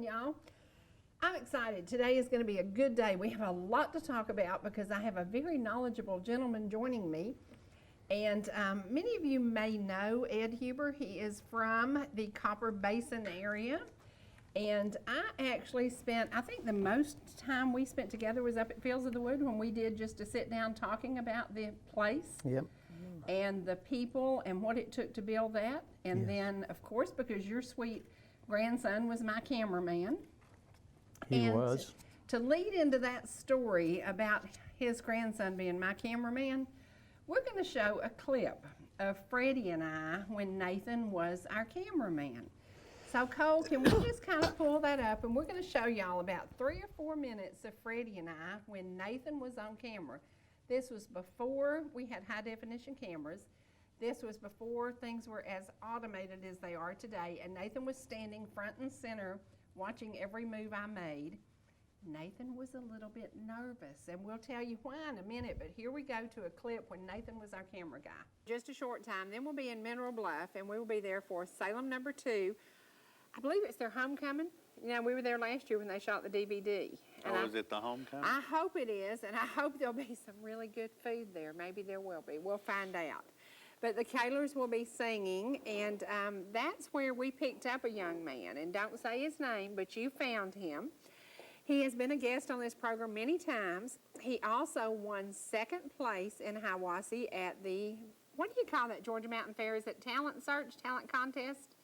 y'all. I'm excited. Today is going to be a good day. We have a lot to talk about because I have a very knowledgeable gentleman joining me. And many of you may know Ed Huber. He is from the Copper Basin area. And I actually spent, I think the most time we spent together was up at Fields of the Wood when we did just a sit down talking about the place. Yep. And the people and what it took to build that. And Yes. then, of course, because your sweet grandson was my cameraman. He And was. To lead into that story about his grandson being my cameraman, we're going to show a clip of Freddie and I when Nathan was our cameraman. So Cole, can we just kind of pull that up, and we're going to show y'all about 3 or 4 minutes of Freddie and I when Nathan was on camera. This was before we had high definition cameras. This was before things were as automated as they are today, and Nathan was standing front and center watching every move I made. Nathan was a little bit nervous, and we'll tell you why in a minute, but here we go to a clip when Nathan was our camera guy. Just a short time, then we'll be in Mineral Bluff, and we will be there for Salem #2. I believe it's their homecoming. You know, we were there last year when they shot the DVD. And is it the homecoming? I hope it is, and I hope there'll be some really good food there. Maybe there will be. We'll find out. But the Kaylors will be singing, and that's where we picked up a young man. And don't say his name, but you found him. He has been a guest on this program many times. He also won second place in Hiawassee at the, what do you call that, Georgia Mountain Fair? Is it talent search, talent contest?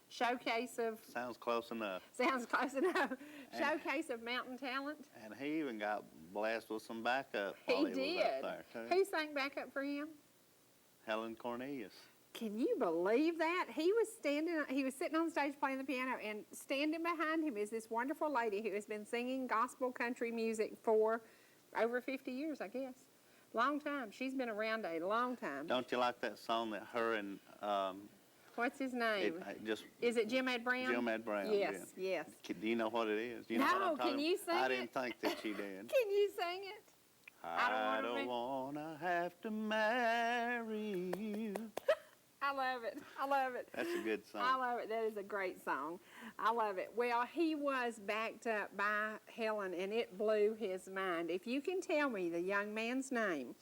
Showcase of... Sounds close enough. Sounds close enough. Showcase of mountain talent. And he even got blessed with some backup He while he did. was up there, too. Who sang backup for him? Helen Cornelius. Can you believe that? He was sitting on stage playing the piano, and standing behind him is this wonderful lady who has been singing gospel country music for over 50 years, I guess. Long time. She's been around a long time. Don't you like that song that her and... What's his name? Is it Jim Ed Brown? Jim Ed Brown, yes, yeah. Yes. Do you know what it is? Do you know No, what I'm talking can you sing I it? didn't think that she did. Can you sing it? I don't wanna have to marry you. I love it. I love it. That's a good song. I love it. That is a great song. I love it. Well, he was backed up by Helen, and it blew his mind. If you can tell me the young man's name,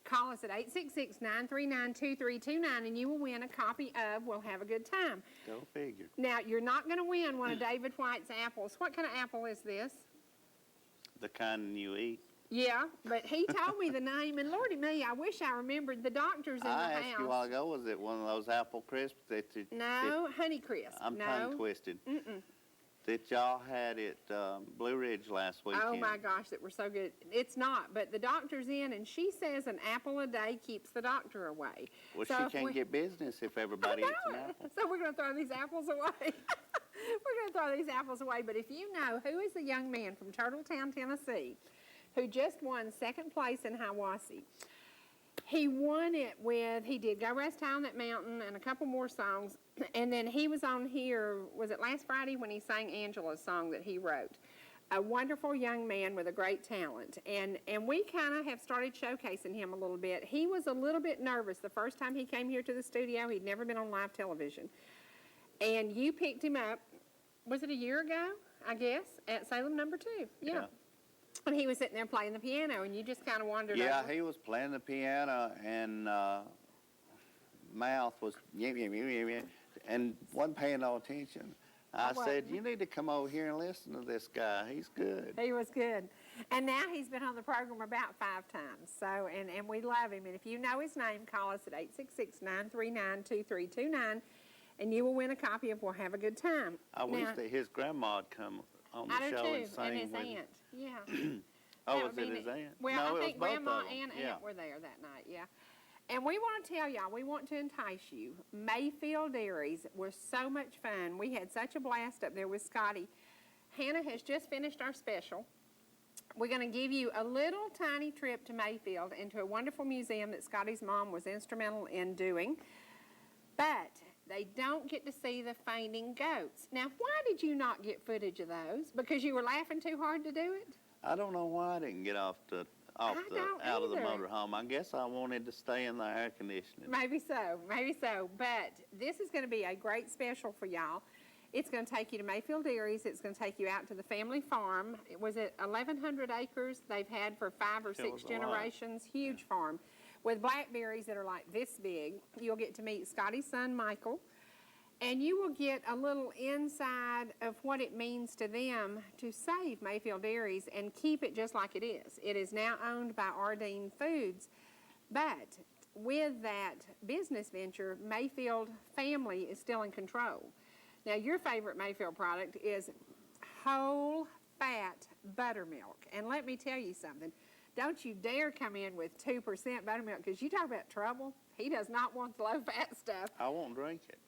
call us at 866-939-2329, and you will win a copy of We'll Have a Good Time. Go figure. Now, you're not going to win one of David White's apples. What kind of apple is this? The kind you eat. Yeah, but he told me the name, and Lordy me, I wish I remembered. The doctor's in the house. I asked you a while ago, was it one of those apple crisps that you... No, Honey Crisp. I'm no. tongue-twisted. Mm-mm. That y'all had at Blue Ridge last weekend. Oh, my gosh, that were so good. It's not, but the doctor's in, and she says an apple a day keeps the doctor away. Well, so she can't get business if everybody eats an apple. So we're going to throw these apples away. We're going to throw these apples away. But if you know who is the young man from Turtletown, Tennessee, who just won second place in Hiawassee, he won it with, he did Go Rest High on That Mountain and a couple more songs. And then he was on here, was it last Friday when he sang Angela's song that he wrote? A wonderful young man with a great talent. And we kind of have started showcasing him a little bit. He was a little bit nervous the first time he came here to the studio. He'd never been on live television. And you picked him up, was it a year ago, I guess, at Salem #2? Yeah. And he was sitting there playing the piano, and you just kind of wandered over. Yeah, he was playing the piano, and mouth was and wasn't paying no attention. I said, you need to come over here and listen to this guy. He's good. He was good. And now he's been on the program about 5 times. So, and we love him. And if you know his name, call us at 866-939-2329, and you will win a copy of We'll Have a Good Time. I wish that his grandma'd come on the show and sing. And his aunt, yeah. Oh, was it his aunt? Well, no, I think Grandma and yeah. Aunt were there that night, yeah. And we want to tell y'all, we want to entice you. Mayfield Dairies was so much fun. We had such a blast up there with Scotty. Hannah has just finished our special. We're going to give you a little tiny trip to Mayfield into a wonderful museum that Scotty's mom was instrumental in doing. But they don't get to see the fainting goats. Now, why did you not get footage of those? Because you were laughing too hard to do it? I don't know why I didn't get out of the motorhome. I guess I wanted to stay in the air conditioning. Maybe so, maybe so. But this is going to be a great special for y'all. It's going to take you to Mayfield Dairies. It's going to take you out to the family farm. Was it 1,100 acres they've had for 5 or 6 generations? Huge farm. With blackberries that are like this big. You'll get to meet Scotty's son, Michael. And you will get a little inside of what it means to them to save Mayfield Dairies and keep it just like it is. It is now owned by Ardeen Foods. But with that business venture, Mayfield family is still in control. Now, your favorite Mayfield product is whole fat buttermilk. And let me tell you something. Don't you dare come in with 2% buttermilk, because you talk about trouble. He does not want the low-fat stuff. I won't drink it.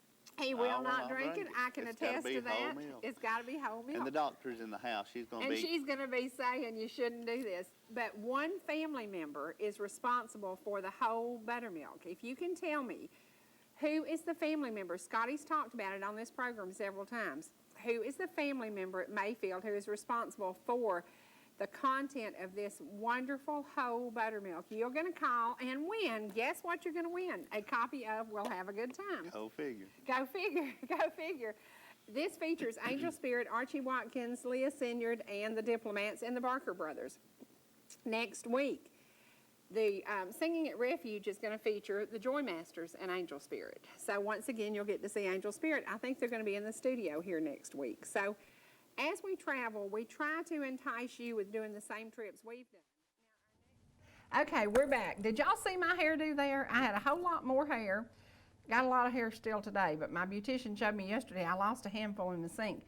He will not drink it. I can attest to that. It's got to be whole milk. And the doctor's in the house. She's going to be... And she's going to be saying you shouldn't do this. But one family member is responsible for the whole buttermilk. If you can tell me who is the family member, Scotty's talked about it on this program several times, who is the family member at Mayfield who is responsible for the content of this wonderful whole buttermilk? You're going to call and win. Guess what you're going to win? A copy of We'll Have a Good Time. Go figure. Go figure. Go figure. This features Angel Spirit, Archie Watkins, Leah Sinyard, and the Diplomats and the Barker Brothers. Next week, the Singing at Refuge is going to feature the Joy Masters and Angel Spirit. So once again, you'll get to see Angel Spirit. I think they're going to be in the studio here next week. So as we travel, we try to entice you with doing the same trips we've done. Okay, we're back. Did y'all see my hairdo there? I had a whole lot more hair. Got a lot of hair still today, but my beautician showed me yesterday I lost a handful in the sink.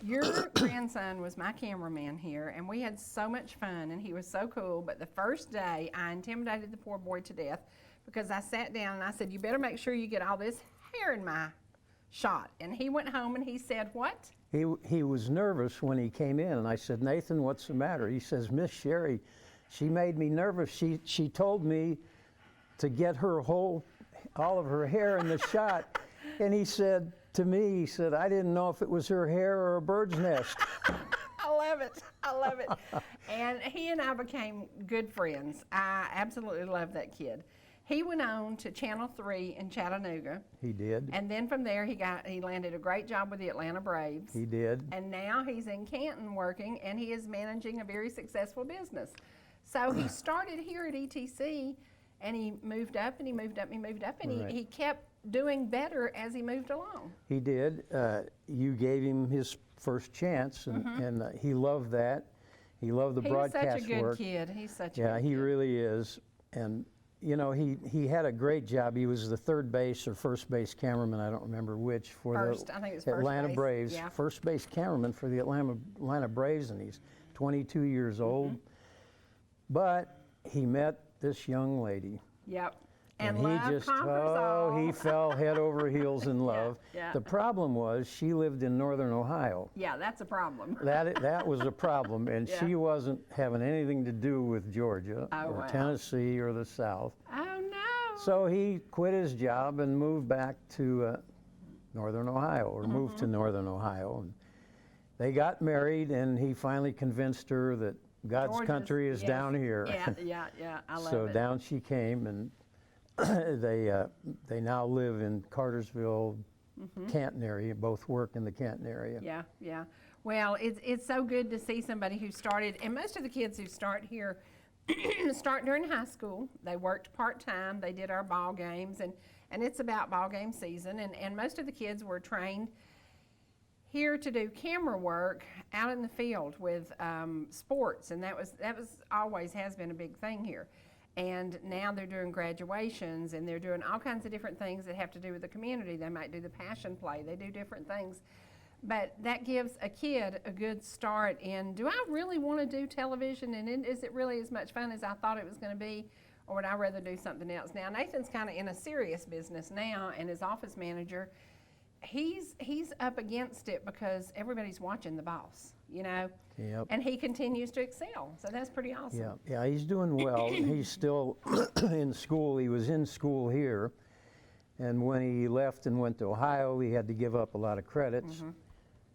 Your grandson was my cameraman here, and we had so much fun, and he was so cool. But the first day, I intimidated the poor boy to death because I sat down and I said, you better make sure you get all this hair in my shot. And he went home and he said, what? He was nervous when he came in, and I said, Nathan, what's the matter? He says, Miss Cherie, she made me nervous. She told me to get all of her hair in the shot. And he said to me, he said, I didn't know if it was her hair or a bird's nest. I love it. I love it. And he and I became good friends. I absolutely love that kid. He went on to Channel 3 in Chattanooga. He did. And then from there, he landed a great job with the Atlanta Braves. He did. And now he's in Canton working, and he is managing a very successful business. So he started here at ETC, and he moved up, and he moved up, and he moved up, and Right. he kept doing better as he moved along. He did. You gave him his first chance, and he loved that. He loved the broadcast work. He's such a good kid. He's such a Yeah, good he kid. really is. And you know, he had a great job. He was the third base or first base cameraman, I don't remember which, for First, I think it was the first Atlanta base, Braves. yeah. First base cameraman for the Atlanta Braves, and he's 22 years old. But he met this young lady. Yep. And And he love just, conquers all. he fell head over heels in love. yeah. The problem was she lived in northern Ohio. Yeah, that's a problem. That was a problem, and Yeah. she wasn't having anything to do with Georgia Oh, or wow. Tennessee or the South. Oh, no. So he quit his job and moved back to northern Ohio, or moved to northern Ohio. And they got married, and he finally convinced her that God's Georgia's- canton is yes. down here. Yeah, I love So it. down she came, and they now live in Cartersville, Canton area. Both work in the Canton area. Yeah. Well, it's so good to see somebody who started, and most of the kids who start here start during high school. They worked part-time. They did our ball games, and it's about ball game season, and most of the kids were trained here to do camera work out in the field with sports, and that was always has been a big thing here. And now they're doing graduations, and they're doing all kinds of different things that have to do with the community. They might do the passion play. They do different things. But that gives a kid a good start in, do I really want to do television, and is it really as much fun as I thought it was going to be, or would I rather do something else? Now, Nathan's kind of in a serious business now, and his office manager, he's up against it because everybody's watching the boss, you know? Yep. And he continues to excel, so that's pretty awesome. Yeah, he's doing well. He's still in school. He was in school here, and when he left and went to Ohio, he had to give up a lot of credits.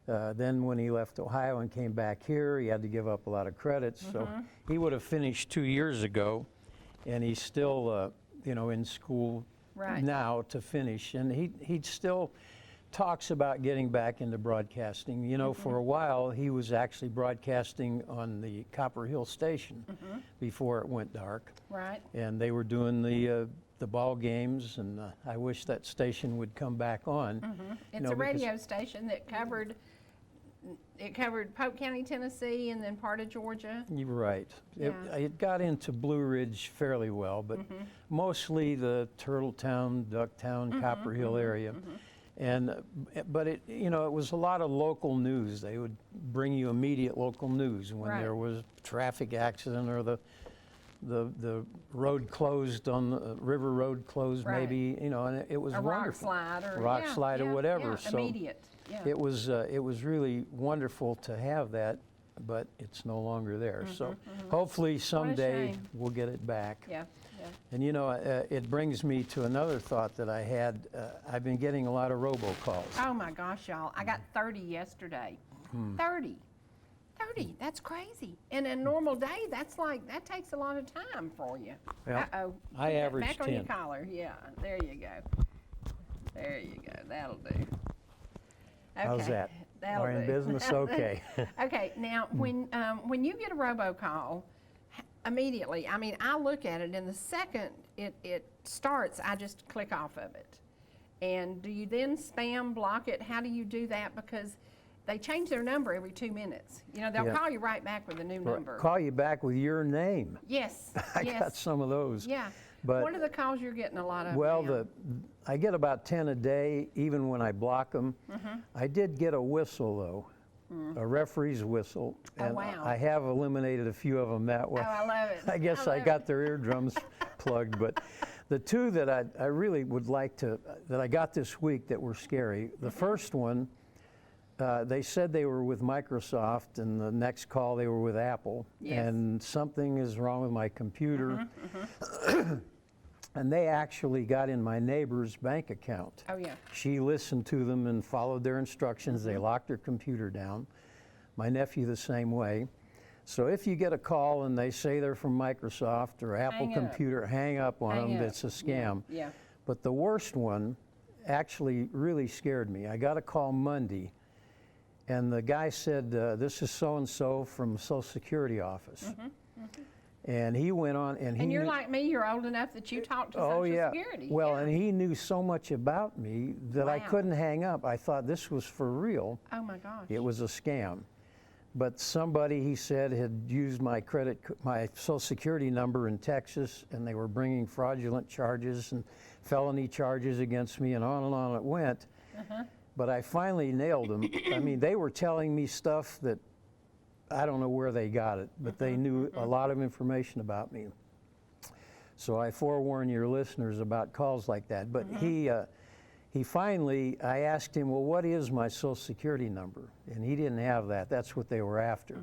Then when he left Ohio and came back here, he had to give up a lot of credits. So he would have finished 2 years ago, and he's still, in school Right. now to finish. And he'd still talks about getting back into broadcasting. You know, for a while he was actually broadcasting on the Copper Hill station before it went dark. Right. And they were doing the ball games, and I wish that station would come back on. It's know, a because- radio station that covered Polk County, Tennessee, and then part of Georgia. You're right. Yeah. It got into Blue Ridge fairly well, but mostly the Turtletown, Ducktown, Copper Hill area. And but it, you know, it was a lot of local news. They would bring you immediate local news when Right. there was a traffic accident or the road closed on the river road closed, Right. maybe, you know, and it was A rock wonderful. slide or Rock yeah, slide or yeah, whatever. yeah, So immediate. Yeah. it was really wonderful to have that, but it's no longer there. So hopefully someday shame. we'll get it back. Yeah. Yeah. And you know, it brings me to another thought that I had. I've been getting a lot of robocalls. Oh my gosh, y'all! I got 30 yesterday. 30. 30. That's crazy. In a normal day, that takes a lot of time for you. Well, Uh-oh. I average Back on your 10. collar. Yeah. There you go. There you go. That'll do. Okay. How's that? That'll Are in do. business? That'll do. Okay. Okay. Now, when you get a robocall, immediately, I mean, I look at it, and the second it starts, I just click off of it. And do you then spam block it? How do you do that? Because they change their number every 2 minutes. You know, they'll Yeah. call you right back with a new number. Call you back with your name. Yes. I yes. got some of those. Yeah. But what are the calls you're getting a lot of? well, now? I get about 10 a day, even when I block them. I did get a whistle though, a referee's whistle, Oh, and wow. I have eliminated a few of them that way. Oh, I love it. I guess I love got their eardrums plugged, but the two that I really would like to, that I got this week that were scary, the first one, they said they were with Microsoft, and the next call they were with Apple, Yes. and something is wrong with my computer. And they actually got in my neighbor's bank account. Oh, yeah. She listened to them and followed their instructions. They locked her computer down. My nephew the same way. So if you get a call and they say they're from Microsoft or Apple Hang up. Computer, hang up on Hang them. up. It's a scam. Yeah. But the worst one actually really scared me. I got a call Monday, and the guy said, this is so-and-so from the Social Security office. And he went on and he And you're knew- like me, you're old enough that you talk to Oh, Social yeah. Security. Well, yeah. and he knew so much about me that I Wow. couldn't hang up. I thought this was for real. Oh my gosh. It was a scam. But somebody, he said, had used my my Social Security number in Texas, and they were bringing fraudulent charges and felony charges against me, and on it went. But I finally nailed them. I mean, they were telling me stuff that I don't know where they got it, but they knew a lot of information about me. So I forewarn your listeners about calls like that. But he finally, I asked him, well, what is my Social Security number? And he didn't have that. That's what they were after.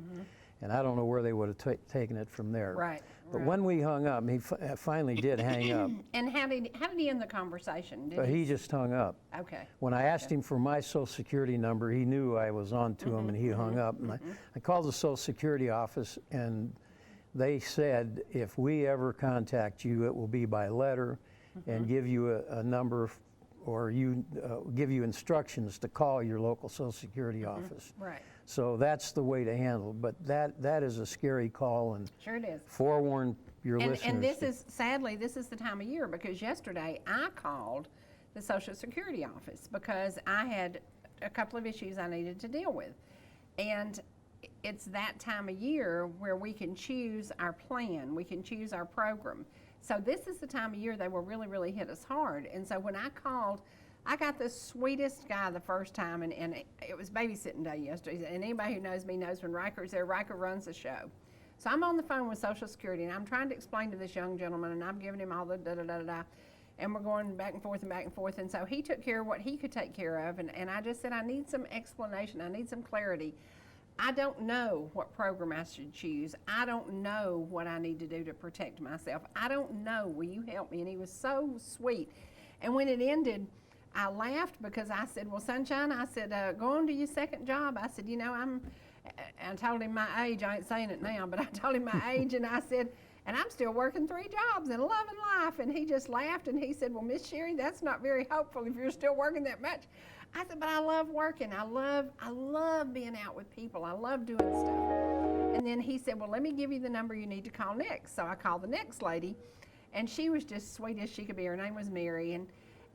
And I don't know where they would have taken it from there. Right. But right. when we hung up, he finally did hang up. And how did he end the conversation? Did But he just hung up. Okay. When I asked him for my Social Security number, he knew I was on to him, and he hung up. And I called the Social Security office, and they said, if we ever contact you, it will be by letter and give you a number, or give you instructions to call your local Social Security office. Right. So that's the way to handle it. But that is a scary call, and Sure it is. forewarn your listeners. And this is, sadly, this is the time of year, because yesterday I called the Social Security office because I had a couple of issues I needed to deal with. And it's that time of year where we can choose our plan, we can choose our program. So this is the time of year they will really, really hit us hard. And so when I called, I got the sweetest guy the first time, and it was babysitting day yesterday. And anybody who knows me knows when Riker's there, Riker runs the show. So I'm on the phone with Social Security, and I'm trying to explain to this young gentleman, and I'm giving him all the da-da-da-da-da, and we're going back and forth and back and forth. And so he took care of what he could take care of, and I just said, I need some explanation. I need some clarity. I don't know what program I should choose. I don't know what I need to do to protect myself. I don't know. Will you help me? And he was so sweet. And when it ended, I laughed because I said, well, Sunshine, I said, go on to your second job. I said, you know, I told him my age. I ain't saying it now, but I told him my age, and I said, and I'm still working 3 jobs and loving life. And he just laughed, and he said, well, Miss Cherie, that's not very hopeful if you're still working that much. I said, but I love working. I love being out with people. I love doing stuff. And then he said, well, let me give you the number you need to call next. So I called the next lady, and she was just sweet as she could be. Her name was Mary.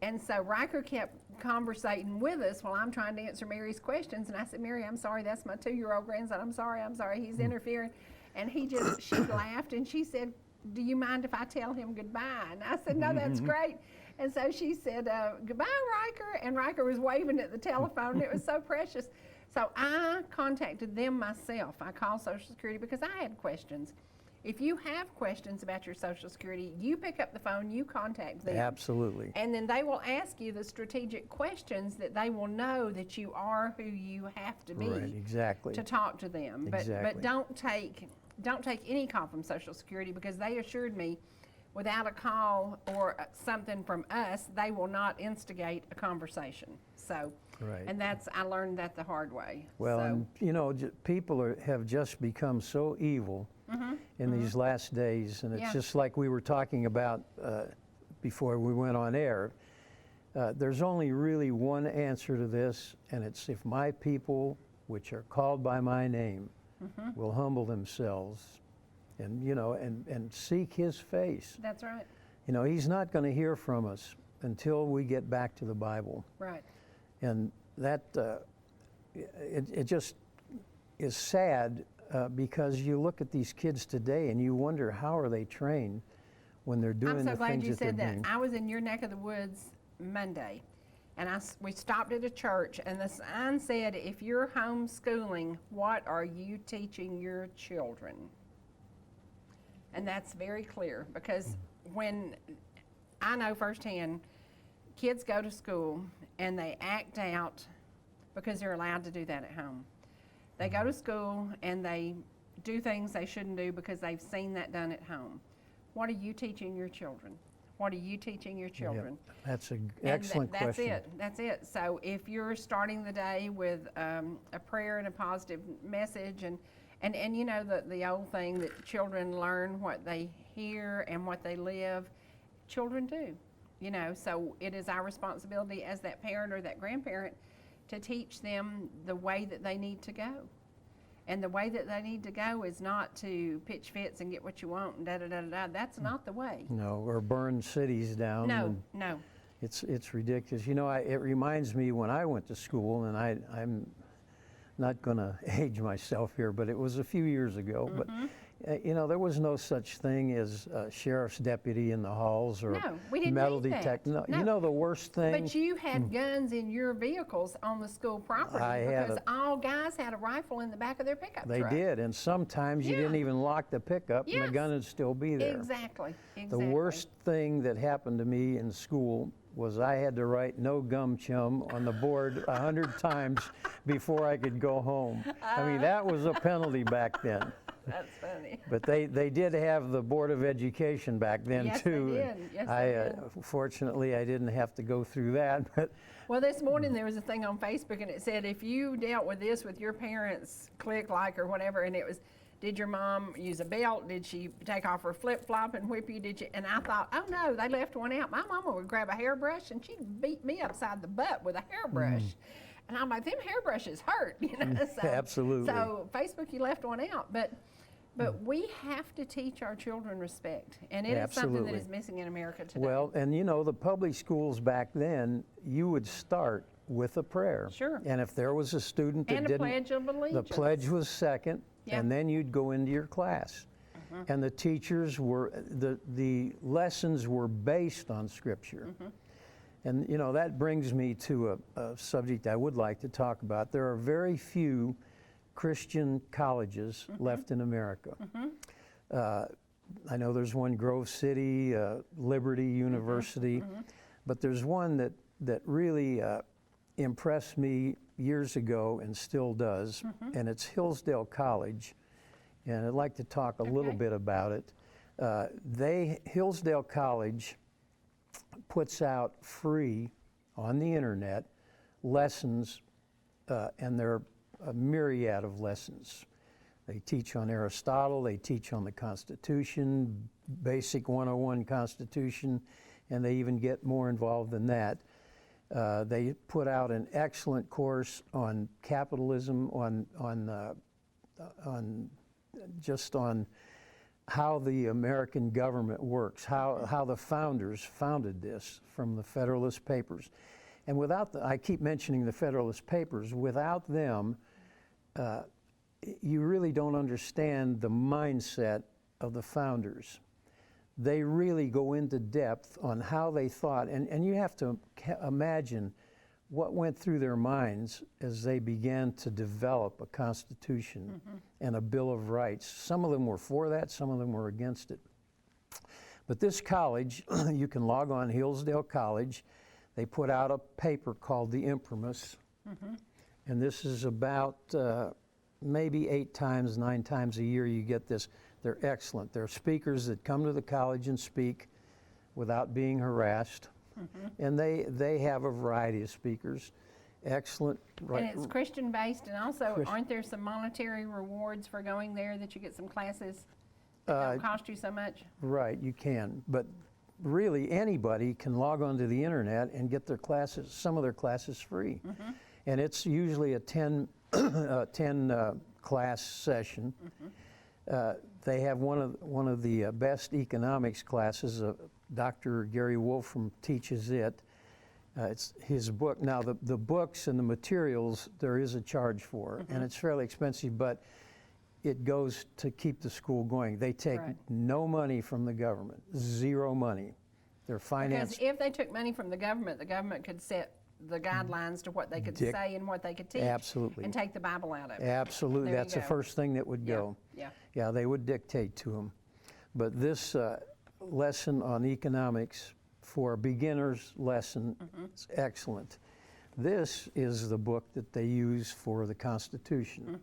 And so Riker kept conversating with us while I'm trying to answer Mary's questions. And I said, Mary, I'm sorry, that's my 2-year-old grandson. I'm sorry, he's interfering. And she laughed, and she said, do you mind if I tell him goodbye? And I said, no, that's great. And so she said, goodbye, Riker. And Riker was waving at the telephone. It was so precious. So I contacted them myself. I called Social Security because I had questions. If you have questions about your Social Security, you pick up the phone, you contact them. Absolutely. And then they will ask you the strategic questions that they will know that you are who you have to be. Right, exactly. To talk to them. Exactly. But don't take any call from Social Security, because they assured me without a call or something from us, they will not instigate a conversation. So, Right. and I learned that the hard way. Well, So, and people have just become so evil in these last days, and it's Yeah. just like we were talking about before we went on air. There's only really one answer to this, and it's, if my people, which are called by my name, will humble themselves and and seek his face. that's right. He's not going to hear from us until we get back to the Bible. Right. And that it just is sad because you look at these kids today and you wonder, how are they trained when they're doing I'm so the glad things you that they're said that. doing? I was in your neck of the woods Monday, and we stopped at a church, and the sign said, if you're homeschooling, what are you teaching your children? And that's very clear, because when I know firsthand, kids go to school and they act out because they're allowed to do that at home. They go to school and they do things they shouldn't do because they've seen that done at home. What are you teaching your children? What are you teaching your children? Yep, that's an excellent question. That's it. So if you're starting the day with a prayer and a positive message, and the old thing that children learn what they hear and what they live, children do. So it is our responsibility as that parent or that grandparent to teach them the way that they need to go. And the way that they need to go is not to pitch fits and get what you want and da-da-da-da-da. That's not the way. No, or burn cities down. No, no. It's ridiculous. It reminds me when I went to school, and I'm not going to age myself here, but it was a few years ago. But there was no such thing as a sheriff's deputy in the halls or No, we didn't metal need that. detector. No. The worst thing. But you had guns in your vehicles on the school property, I had because all guys had a rifle in the back of their pickup They truck. did, and sometimes you Yeah. didn't even lock the pickup, and Yes. the gun would still be there. Exactly. The worst thing that happened to me in school was I had to write "no gum chum" on the board 100 times before I could go home. I mean, that was a penalty back then. That's funny. But they did have the Board of Education back then Yes, they too. did. and Yes, they fortunately, I didn't have to go through that. But Well, this morning there was a thing on Facebook, and it said, if you dealt with this with your parents, click like or whatever, and it was, did your mom use a belt? Did she take off her flip-flop and whip you? Did you? And I thought, oh no, they left one out. My mama would grab a hairbrush and she'd beat me upside the butt with a hairbrush. And I'm like, them hairbrushes hurt, So, Absolutely. So Facebook, you left one out, but we have to teach our children respect, and it is something that Absolutely. is missing in America today. well, and the public schools back then, you would start with a prayer. Sure. And if there was a student that And a didn't, Pledge of the Allegiance. pledge was second, Yeah. and then you'd go into your class. And the teachers were, the lessons were based on Scripture. And that brings me to a subject I would like to talk about. There are very few Christian colleges left in America. I know there's one, Grove City, Liberty University, but there's one that really impressed me years ago and still does, and it's Hillsdale College. And I'd like to talk a little Okay. bit about it. Hillsdale College puts out free on the internet lessons, and they're a myriad of lessons. They teach on Aristotle, they teach on the Constitution, basic 101 Constitution, and they even get more involved than that. They put out an excellent course on capitalism, on how the American government works, how the founders founded this from the Federalist Papers. And without I keep mentioning the Federalist Papers, without them, you really don't understand the mindset of the founders. They really go into depth on how they thought, and you have to imagine what went through their minds as they began to develop a Constitution and a Bill of Rights. Some of them were for that, some of them were against it. But this college, you can log on Hillsdale College. They put out a paper called the Imprimis, and this is about maybe 8 times, 9 times a year you get this. They're excellent. They're speakers that come to the college and speak without being harassed. And they have a variety of speakers. Excellent. And it's Christian based, and also aren't there some monetary rewards for going there that you get some classes that don't cost you so much? Right, you can. But really anybody can log onto the internet and get their classes, some of their classes free. And it's usually a 10 class session. They have one of the best economics classes. Dr. Gary Wolfram teaches it. It's his book. Now, the books and the materials, there is a charge for, and it's fairly expensive, but it goes to keep the school going. They take no money from the government, 0 money. They're financed. Because if they took money from the government could set the guidelines to what they could say and what they could teach. Absolutely. And take the Bible out of it. Absolutely. That's the first thing that would go. Yeah, they would dictate to them. But this lesson on economics for a beginner's lesson is excellent. This is the book that they use for the Constitution.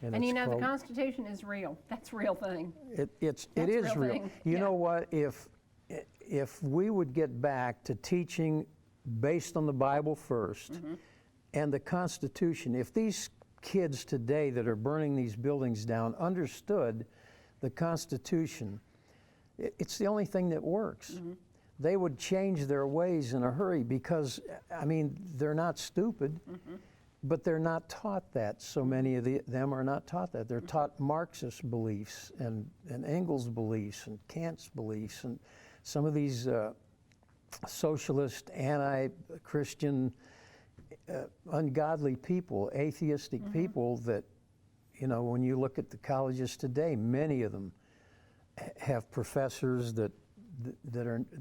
And you know, the Constitution is real. That's a real thing. It is real. You know what? If we would get back to teaching based on the Bible first and the Constitution, if these kids today that are burning these buildings down understood the Constitution, it's the only thing that works. They would change their ways in a hurry because, I mean, they're not stupid, but they're not taught that. So many of them are not taught that. They're taught Marxist beliefs and Engels' beliefs and Kant's beliefs and some of these socialist, anti-Christian, ungodly people, atheistic people that, you know, when you look at the colleges today, many of them have professors that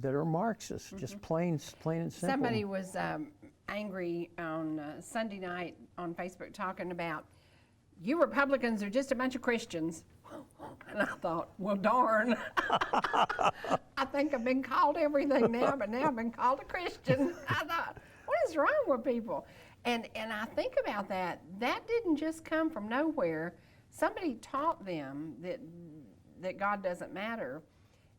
are Marxists, just plain and simple. Somebody was angry on Sunday night on Facebook talking about, you Republicans are just a bunch of Christians. And I thought, well, darn. I think I've been called everything now, but now I've been called a Christian. I thought, what is wrong with people? And I think about that. That didn't just come from nowhere. Somebody taught them that God doesn't matter.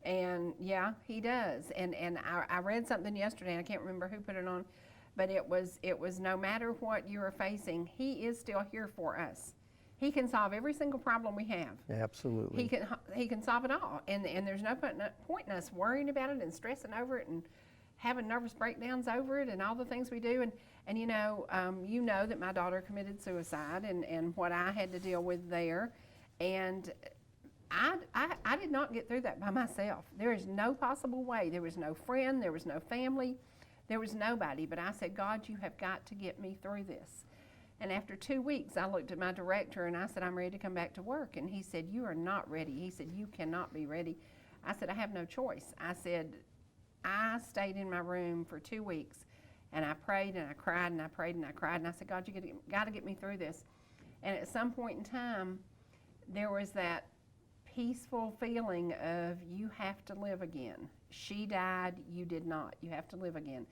And yeah, he does. And I read something yesterday, and I can't remember who put it on, but it was no matter what you are facing, he is still here for us. He can solve every single problem we have. Absolutely. He can solve it all. And there's no point in us worrying about it and stressing over it and having nervous breakdowns over it and all the things we do. And you know that my daughter committed suicide and what I had to deal with there. And I did not get through that by myself. There is no possible way. There was no friend. There was no family. There was nobody. But I said, God, you have got to get me through this. And after 2 weeks, I looked at my director and I said, I'm ready to come back to work. And he said, you are not ready. He said, you cannot be ready. I said, I have no choice. I said, I stayed in my room for 2 weeks and I prayed and I cried and I prayed and I cried. And I said, God, you got to get me through this. And at some point in time, there was that peaceful feeling of you have to live again. She died, you did not. You have to live again.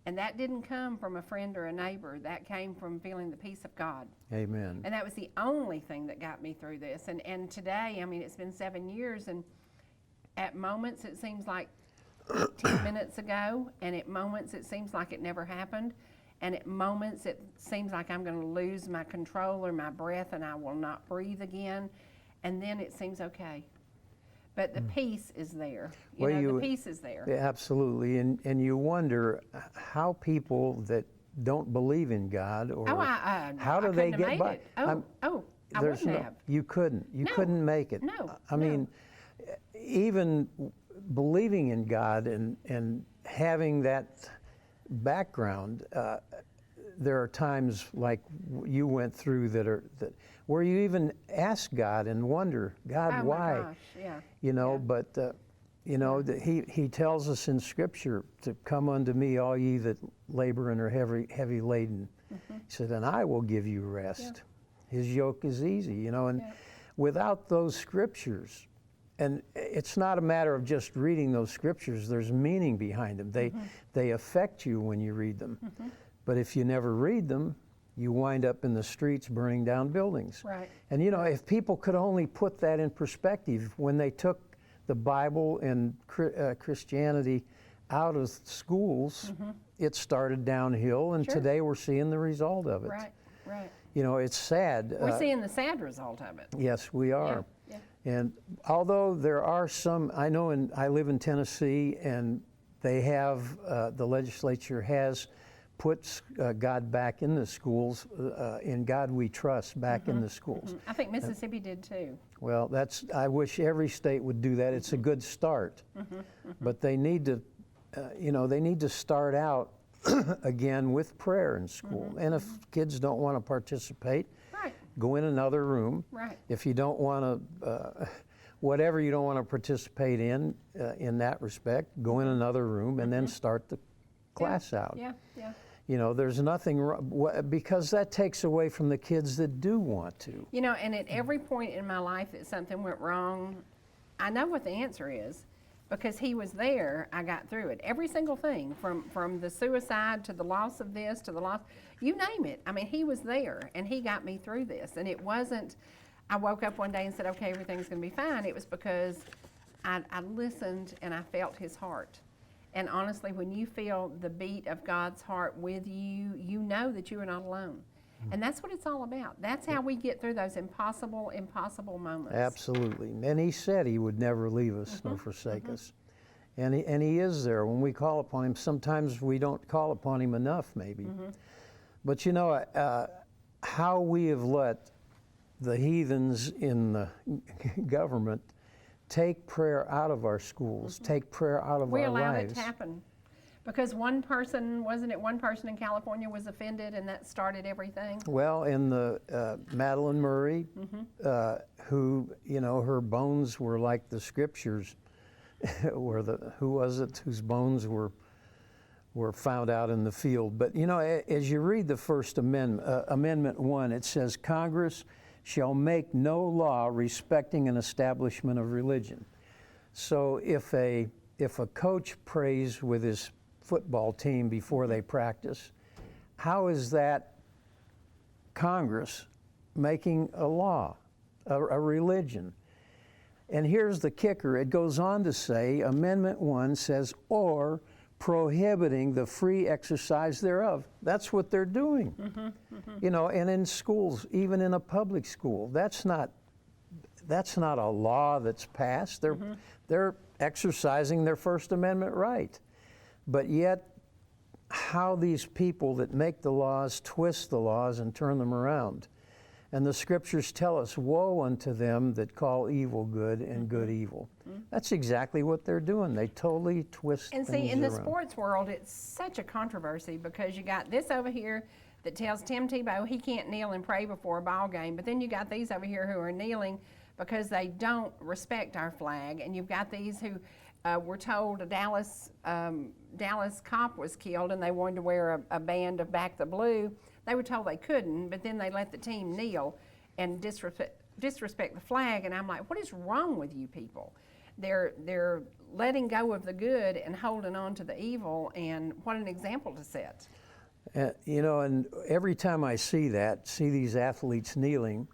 And that didn't come from a friend or a neighbor. That came from feeling the peace of God. Amen. And that was the only thing that got me through this. And today, I mean, it's been 7 years, and at moments it seems like 10 minutes ago, and at moments it seems like it never happened, and at moments it seems like I'm going to lose my control or my breath and I will not breathe again, and then it seems okay. but the peace is there. Well, The peace is there. Yeah, absolutely, and you wonder how people that don't believe in God, or how do they get by? I wouldn't have. You couldn't. You No. couldn't make it. No, I mean, even believing in God and having that background, there are times like you went through that where you even ask God and wonder, God, why? My gosh, yeah. But he tells us in Scripture to come unto me, all ye that labor and are heavy laden. He said, and I will give you rest. Yeah. His yoke is easy, and without those Scriptures, and it's not a matter of just reading those Scriptures, there's meaning behind them. They affect you when you read them. But if you never read them, you wind up in the streets burning down buildings. Right. And if people could only put that in perspective, when they took the Bible and Christianity out of schools, it started downhill, and Sure. today we're seeing the result of it. Right, right. It's sad. We're seeing the sad result of it. Yes, we are. Yeah. And although there are some, I live in Tennessee, and they have, the legislature has put God back in the schools, in God we trust back in the schools. I think Mississippi did too. Well, I wish every state would do that. It's a good start. But they need to, they need to start out again with prayer in school. And if kids don't want to participate, Right. go in another room. Right. If you don't want to, whatever you don't want to participate in that respect, go in another room and then start the class out. Yeah, yeah. There's nothing wrong, because that takes away from the kids that do want to. And at every point in my life that something went wrong, I know what the answer is, because he was there. I got through it. Every single thing, from the suicide to the loss of this to the loss, you name it. I mean, he was there, and he got me through this. And it wasn't, I woke up one day and said, okay, everything's going to be fine. It was because I listened and I felt his heart. And honestly, when you feel the beat of God's heart with you, you know that you are not alone. And that's what it's all about. That's how we get through those impossible moments. Absolutely. And he said he would never leave us nor forsake us. And he is there when we call upon him. Sometimes we don't call upon him enough, maybe. But how we have let the heathens in the government take prayer out of our schools, take prayer out of We our allowed lives. it to happen. Because one person in California was offended, and that started everything? Well, in the Madeline Murray, who, her bones were like the Scriptures, who was it whose bones were found out in the field? But, as you read the First Amendment, Amendment 1, it says, Congress shall make no law respecting an establishment of religion. So if a coach prays with his football team before they practice, how is that Congress making a law, a religion? And here's the kicker. It goes on to say, Amendment 1 says, or prohibiting the free exercise thereof. That's what they're doing. And in schools, even in a public school, that's not a law that's passed. They're exercising their First Amendment right. But yet, how these people that make the laws twist the laws and turn them around. And the Scriptures tell us, woe unto them that call evil good and good evil. That's exactly what they're doing. They totally twist And things see, in the around. sports world, it's such a controversy, because you got this over here that tells Tim Tebow he can't kneel and pray before a ball game, but then you got these over here who are kneeling because they don't respect our flag, and you've got these who were told a Dallas cop was killed and they wanted to wear a band of Back the Blue. They were told they couldn't, but then they let the team kneel and disrespect the flag, and I'm like, what is wrong with you people? They're letting go of the good and holding on to the evil, and what an example to set. And every time I see these athletes kneeling,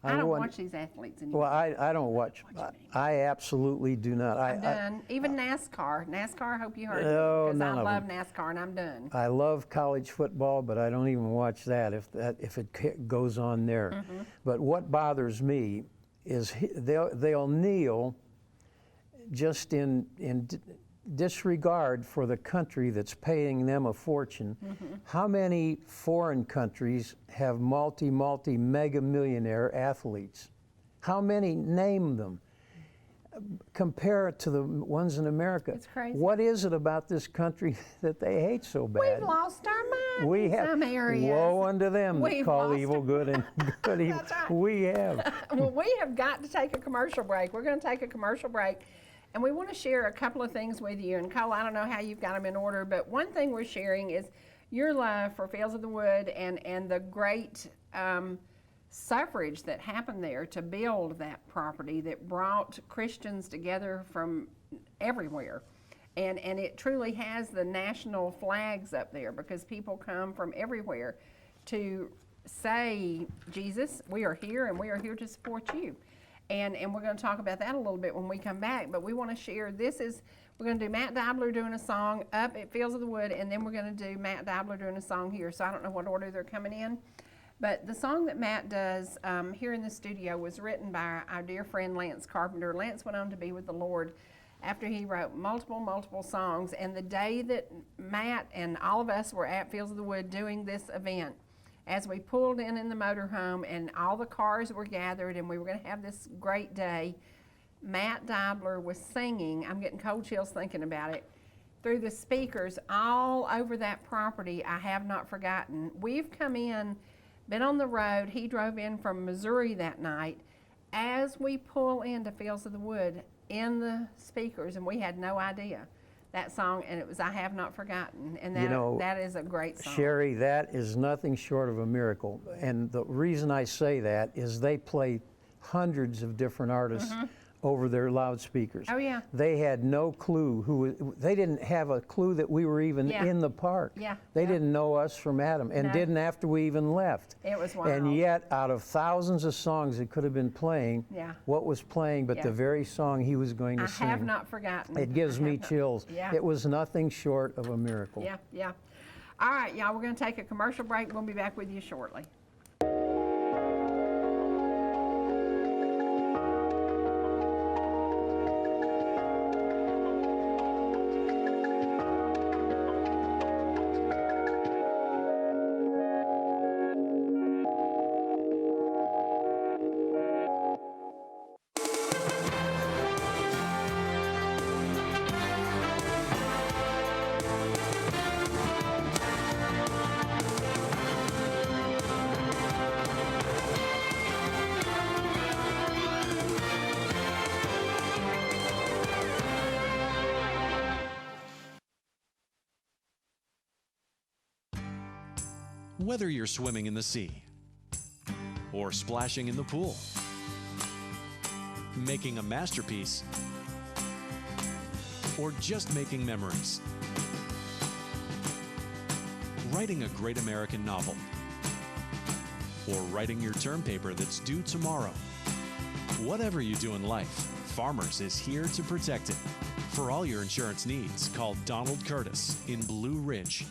I don't watch these athletes anymore. Well, I don't watch. I absolutely do not. I'm done. Even NASCAR. NASCAR, I hope you heard No, because I none of love them. NASCAR, and I'm done. I love college football, but I don't even watch that if it goes on there. But what bothers me is they'll kneel just in disregard for the country that's paying them a fortune, how many foreign countries have mega millionaire athletes? How many? Name them. Compare it to the ones in America. It's crazy. What is it about this country that they hate so bad? We've lost our mind We in have. some areas. Woe unto them that We've call lost evil good and good evil. That's right. We have. Well, we have got to take a commercial break. We're going to take a commercial break, and we want to share a couple of things with you. And Cole, I don't know how you've got them in order, but one thing we're sharing is your love for Fields of the Wood and the great suffrage that happened there to build that property that brought Christians together from everywhere. And it truly has the national flags up there because people come from everywhere to say, Jesus, we are here and we are here to support you. And we're going to talk about that a little bit when we come back, but we want to share, we're going to do Matt Dobler doing a song up at Fields of the Wood, and then we're going to do Matt Dobler doing a song here. So I don't know what order they're coming in. But the song that Matt does here in the studio was written by our dear friend Lance Carpenter. Lance went on to be with the Lord after he wrote multiple songs. And the day that Matt and all of us were at Fields of the Wood doing this event, as we pulled in the motorhome and all the cars were gathered and we were going to have this great day, Matt Dobler was singing, I'm getting cold chills thinking about it, through the speakers all over that property, I Have Not Forgotten. We've come in, been on the road. He drove in from Missouri that night. As we pull into Fields of the Wood in the speakers, and we had no idea that song, and it was I Have Not Forgotten, and that is a great song. Cherie, that is nothing short of a miracle. And the reason I say that is they play hundreds of different artists over their loudspeakers. Oh, yeah. They had no clue they didn't have a clue that we were even in the park. Yeah. They didn't know us from Adam, and No. didn't after we even left. It was wild. And yet, out of thousands of songs that could have been playing, what was playing but the very song he was going to sing? I Have Not Forgotten. It gives me chills. Yeah. It was nothing short of a miracle. Yeah. All right, y'all, we're going to take a commercial break. We'll be back with you shortly. Whether you're swimming in the sea, or splashing in the pool, making a masterpiece, or just making memories, writing a great American novel, or writing your term paper that's due tomorrow. Whatever you do in life, Farmers is here to protect it. For all your insurance needs, call Donald Curtis in Blue Ridge.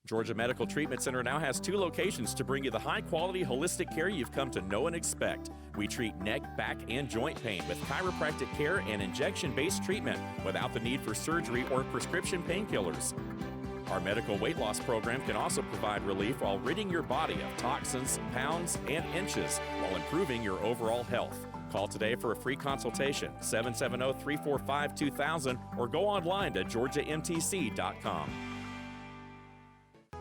Georgia Medical Treatment Center now has 2 locations to bring you the high-quality holistic care you've come to know and expect. We treat neck, back, and joint pain with chiropractic care and injection-based treatment without the need for surgery or prescription painkillers. Our medical weight loss program can also provide relief while ridding your body of toxins, pounds, and inches while improving your overall health. Call today for a free consultation, 770-345-2000, or go online to georgiamtc.com.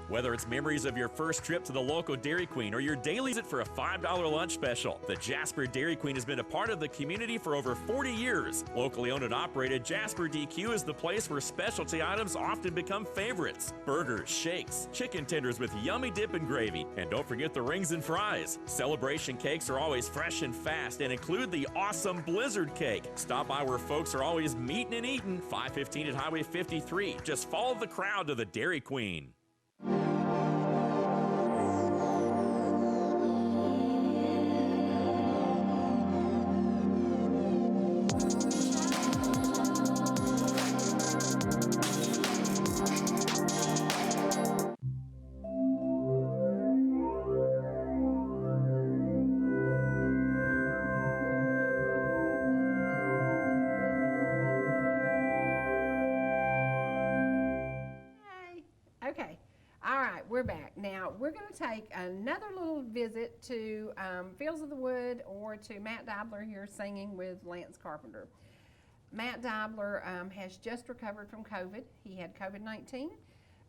Whether it's memories of your first trip to the local Dairy Queen or your daily visit for a $5 lunch special, the Jasper Dairy Queen has been a part of the community for over 40 years. Locally owned and operated, Jasper DQ is the place where specialty items often become favorites. Burgers, shakes, chicken tenders with yummy dip and gravy, and don't forget the rings and fries. Celebration cakes are always fresh and fast and include the awesome Blizzard cake. Stop by where folks are always meeting and eating. 515 at Highway 53. Just follow the crowd to the Dairy Queen. we're going to take another little visit to Fields of the Wood, or to Matt Dobler here singing with Lance Carpenter. Matt Dobler has just recovered from COVID. He had COVID-19,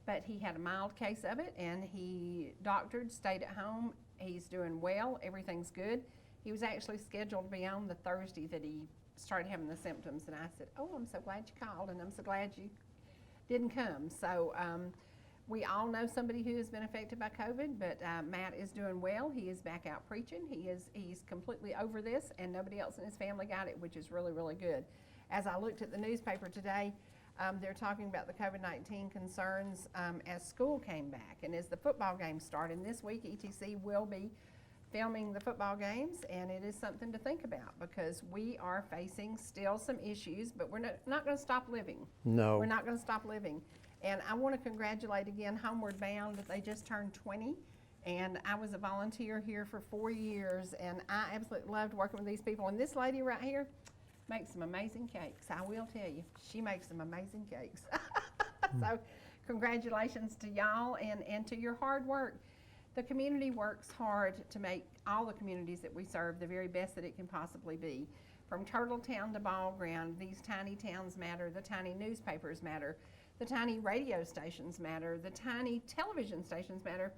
but he had a mild case of it, and he doctored, stayed at home. He's doing well. Everything's good. He was actually scheduled to be on the Thursday that he started having the symptoms, and I said, oh, I'm so glad you called, and I'm so glad you didn't come. So we all know somebody who has been affected by COVID, but Matt is doing well. He is back out preaching. He's completely over this, and nobody else in his family got it, which is really, really good. As I looked at the newspaper today, they're talking about the COVID-19 concerns as school came back and as the football games start. And this week, ETC will be filming the football games, and it is something to think about because we are facing still some issues, but we're not going to stop living. No. We're not going to stop living. And I want to congratulate again Homeward Bound. They just turned 20, and I was a volunteer here for 4 years, and I absolutely loved working with these people. And this lady right here makes some amazing cakes. I will tell you, she makes some amazing cakes. So congratulations to y'all and to your hard work. The community works hard to make all the communities that we serve the very best that it can possibly be. From Turtletown to Ball Ground, these tiny towns matter, the tiny newspapers matter, the tiny radio stations matter, the tiny television stations matter.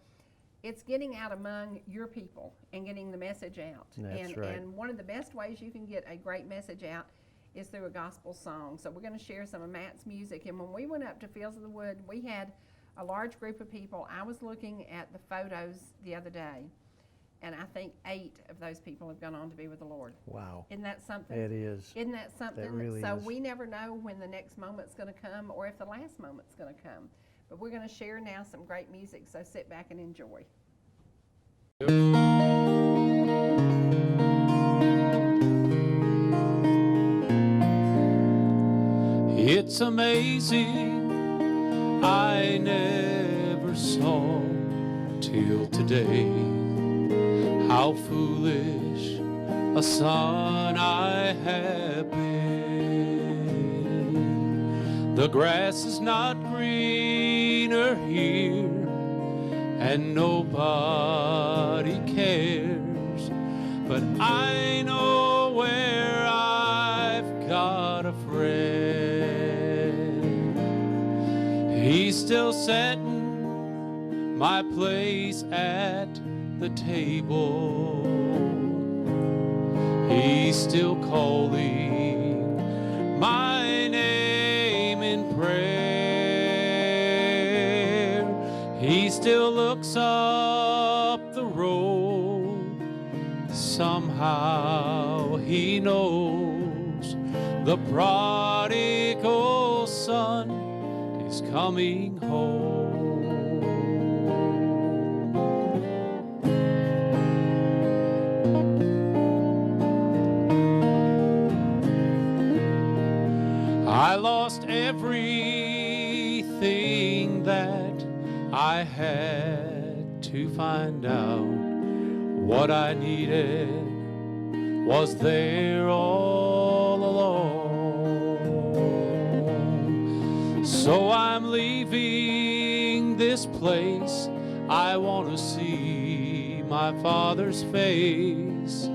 It's getting out among your people and getting the message out. That's right. And one of the best ways you can get a great message out is through a gospel song. So we're going to share some of Matt's music. And when we went up to Fields of the Wood, we had a large group of people. I was looking at the photos the other day, and I think 8 of those people have gone on to be with the Lord. Wow. Isn't that something? It is. Isn't that something? It really so is. we never know when the next moment's going to come or if the last moment's going to come. But we're going to share now some great music, so sit back and enjoy. It's amazing, I never saw till today how foolish a son I have been. The grass is not greener here, and nobody cares, but I know where I've got a friend. He's still setting my place at the table. He's still calling my name in prayer. He still looks up the road. Somehow he knows the prodigal son is coming home. I lost everything that I had to find out. What I needed was there all along. So I'm leaving this place. I want to see my Father's face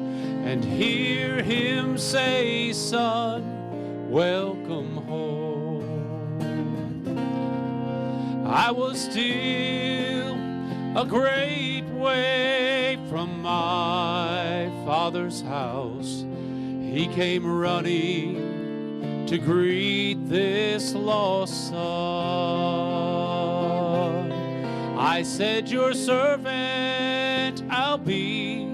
and hear him say, son, welcome home. I was still a great way from my Father's house. He came running to greet this lost son. I said, your servant I'll be.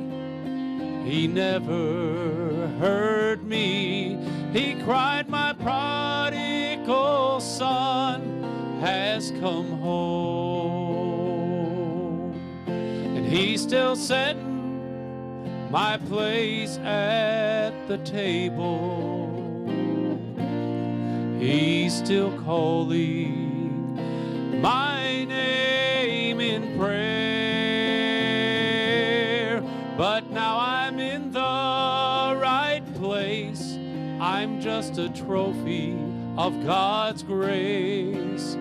He never heard me. He cried, my prodigal son has come home. And he's still setting my place at the table. He's still calling my name in prayer. But now I'm in the right place. I'm just a trophy of God's grace.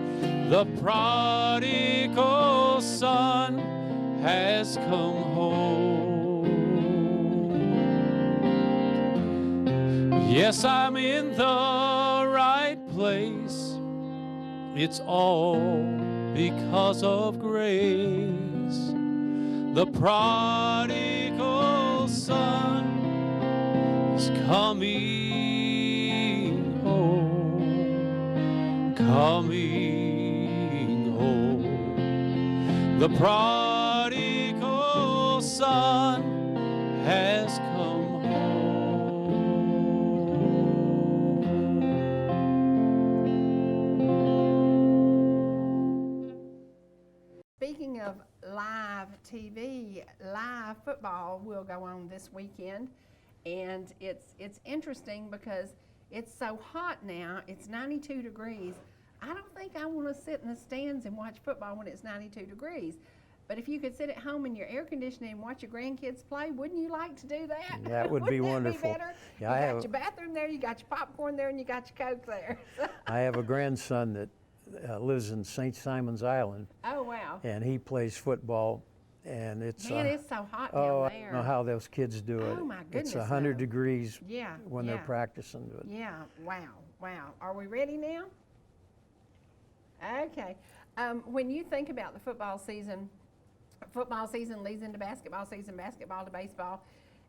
The prodigal son has come home. Yes, I'm in the right place. It's all because of grace. The prodigal son is coming home, coming home. The prodigal son has come home. Speaking of live TV, live football will go on this weekend, and it's interesting because it's so hot now. It's 92 degrees. I don't think I want to sit in the stands and watch football when it's 92 degrees. But if you could sit at home in your air conditioning and watch your grandkids play, wouldn't you like to do that? That would be Wouldn't that wonderful. Be better? Yeah, you I got have- your bathroom there, you got your popcorn there, and you got your Coke there. I have a grandson that lives in St. Simon's Island, Oh, wow. and he plays football, and it's Man, it's so hot down oh, I there. don't know how those kids do it. Oh, my It's goodness, 100 no. degrees Yeah, when they're yeah. practicing to it. Yeah, wow, wow. Are we ready now? Okay. When you think about the football season leads into basketball season, basketball to baseball,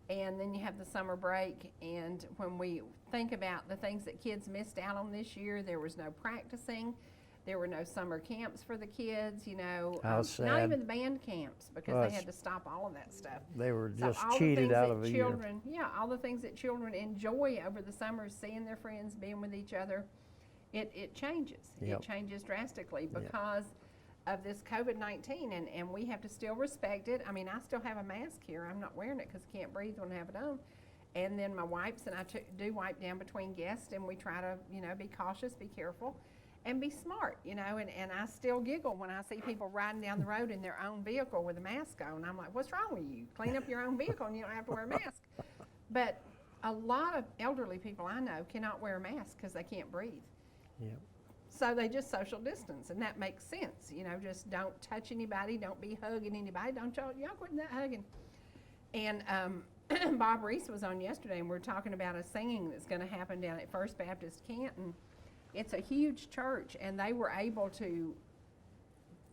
and then you have the summer break. And when we think about the things that kids missed out on this year, there was no practicing. There were no summer camps for the kids, you know. How Not sad. even the band camps, because Well, they it's- had to stop all of that stuff. They were So just all the cheated things out that of a year. children, yeah, all the things that children enjoy over the summer, seeing their friends, being with each other, it changes. Yep. It changes drastically because of this COVID-19, and we have to still respect it. I mean, I still have a mask here. I'm not wearing it because I can't breathe when I have it on. And then my wipes, and I do wipe down between guests, and we try to, you know, be cautious, be careful, and be smart, you know. And I still giggle when I see people riding down the road in their own vehicle with a mask on. I'm like, what's wrong with you? Clean up your own vehicle and you don't have to wear a mask. But a lot of elderly people I know cannot wear a mask because they can't breathe. Yep. So they just social distance, and that makes sense. You know, just don't touch anybody, don't be hugging anybody, y'all quit that hugging. And Bob Reese was on yesterday, and we're talking about a singing that's going to happen down at First Baptist Canton. It's a huge church, and they were able to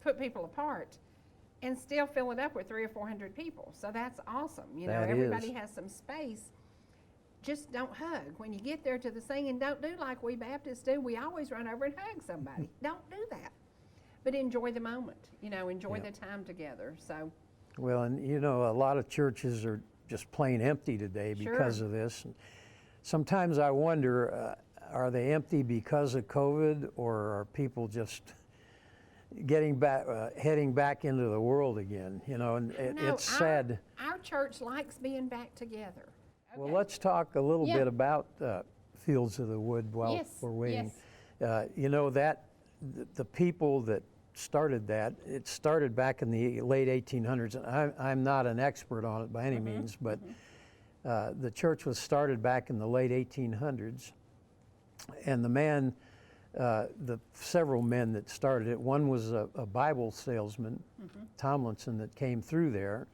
put people apart and still fill it up with 300 or 400 people. So that's awesome. You know, That everybody is. has some space. Just don't hug. When you get there to the singing, don't do like we Baptists do. We always run over and hug somebody. Don't do that. But enjoy the moment, you know, enjoy the time together. So, Well, and you know, a lot of churches are just plain empty today because Sure. of this. And sometimes I wonder, are they empty because of COVID, or are people just getting back, heading back into the world again? You know, and no, it's sad. Our church likes being back together. Well, Okay. let's talk a little Yeah. bit about Fields of the Wood while Yes, we're waiting. yes. You know, that the people that started that, it started back in the late 1800s. And I'm not an expert on it by any means, but the church was started back in the late 1800s. And the man, the several men that started it, one was a Bible salesman, Tomlinson, that came through there.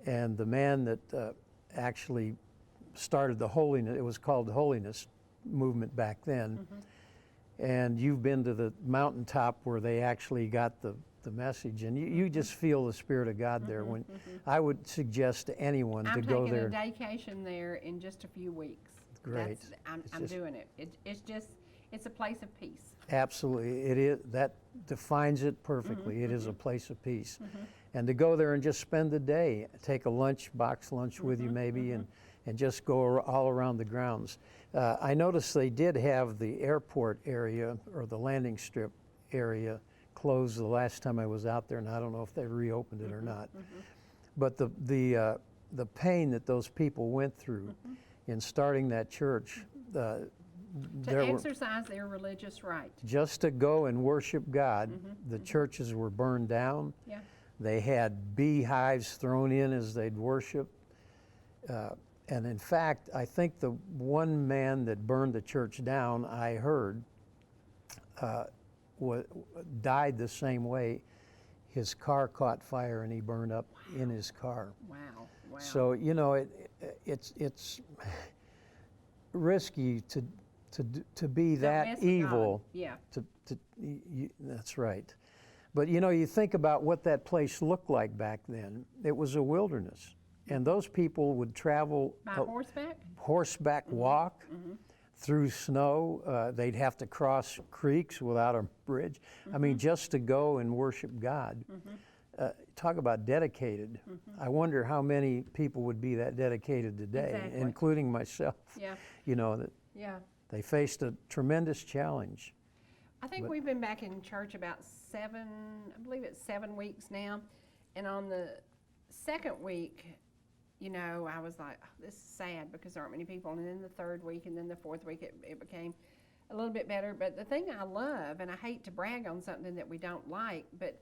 And the man that actually started the holiness, it was called the holiness movement back then. And you've been to the mountaintop where they actually got the message, and you just feel the Spirit of God there. When I would suggest to anyone I'm to go taking there. a vacation there in just a few weeks. Great. I'm It's just- doing it. It's a place of peace. Absolutely, it is. That defines it perfectly. It is a place of peace. And to go there and just spend the day, take a box lunch with you maybe, and just go all around the grounds. I noticed they did have the airport area, or the landing strip area, closed the last time I was out there, and I don't know if they reopened it or not. But the pain that those people went through in starting that church, To there were, exercise their religious right. just to go and worship God, the churches were burned down. Yeah. They had beehives thrown in as they'd worship. And in fact, I think the one man that burned the church down, I heard, died the same way. his car caught fire and he burned up in his car. Wow. Wow. So you know, it's risky to be Don't that mess with evil. God. Yeah. That's right. But you know, you think about what that place looked like back then. It was a wilderness, and those people would travel By horseback? horseback walk through snow. They'd have to cross creeks without a bridge. I mean, just to go and worship God. Talk about dedicated. I wonder how many people would be that dedicated today, Exactly. including myself. Yeah. You know, that Yeah. they faced a tremendous challenge. I think we've been back in church about I believe it's 7 weeks now. And on the second week, you know, I was like, oh, this is sad because there aren't many people. And then the third week and then the fourth week, it became a little bit better. But the thing I love, and I hate to brag on something that we don't like, but